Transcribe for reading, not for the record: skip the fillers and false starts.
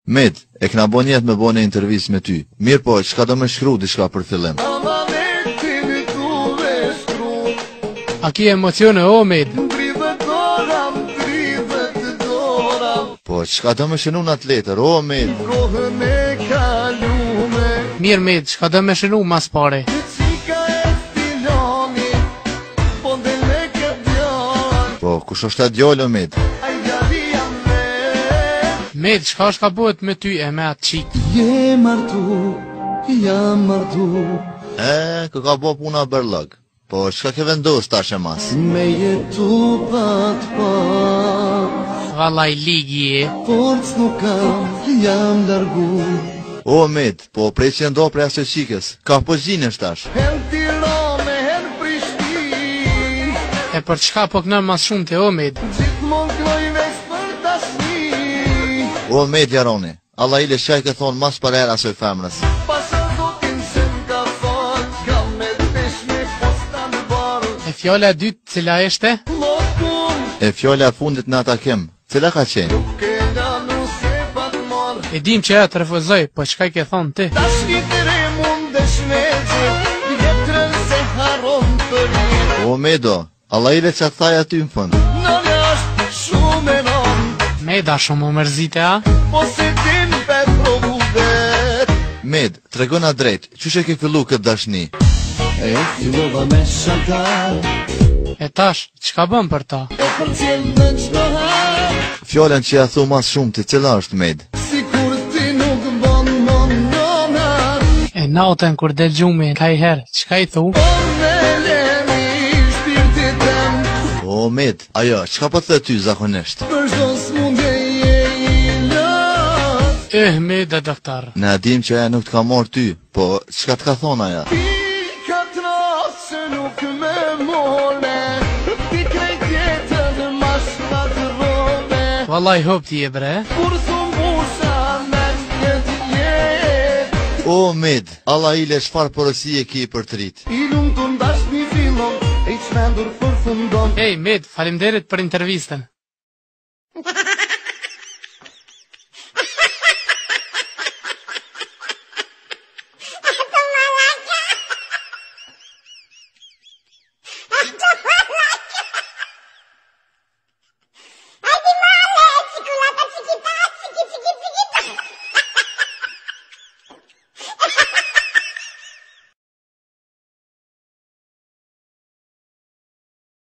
Med, e kna bo njetë me bo në intervjist me ty. Mirë po, qka do me shkru diçka për fillim? A ki emocione o, Med? Po, qka do me shënu në atletër, o, Med? Mirë, Med, qka do me shënu mas pare? Po, kush është ta djallë, o, Med? Med, qka është ka bëhet me ty e me atë qik? Jam martu Kë ka bo puna bërlëg. Po, qka ke vendos tash e mas? me jetu pat pa. Valaj ligi e. Forc nuk kam, jam largu. O, Med, po prej që ndo prej asë qikës, ka po gjinësh tash? Hen Tirane, hen Prishtin. E për qka po kënë mas shumë të o, Med? Gjithmon knoj veç për tashni. O, Med Jaroni, Allah ile shaj ke thonë mas për era asoj femrës. Pasër do t'insen ka fal, kam me pesh me postan barë. E fjalla e dytë cila eshte? Lokun, E fjalla e fundit në atakim, cila ka qenë? kella nuse pat marë. E dim që e të refuzoj, po qka i ke thonë ti? Tashni të re mundesh me gjithë, jetërën se haron për jetë. O, Medo, Allah ile që thaj aty në fund. Nële është shumë e non, Meda shumë më mërzite, a? po se din pe provu vet. Med, tregona drejt, qysh e ke fillu këtë dashni? E fillova me shaka, E tash, qka bëm për ta? e për cjellë në qdo har. Fjallën që ja thu mas shumë ti, cila është, Med? Si kur ti nuk bon mon nonar, E nauten kur del gjumi, ka i herë, qka i thu? po me lemi shpirtit tem. O, Med, ajo, qka po të ty zakonisht? Për shdo s'mundje je i lët. Meda doktor. Ne dim që aja nuk t'ka morë ty, po qka t'ka thonë aja? Ti ka trasë që nuk me mole, ti krejt jetën ma shkat robe. Vallaj hop ti e bre. Kur thun busha me njët jetë, O, Med, Allah ile shfar porosie ki për të rrit. i lumë të ndash një fillon, e i qmendur për fundon. Ej, Med, faleminderit për intervistën.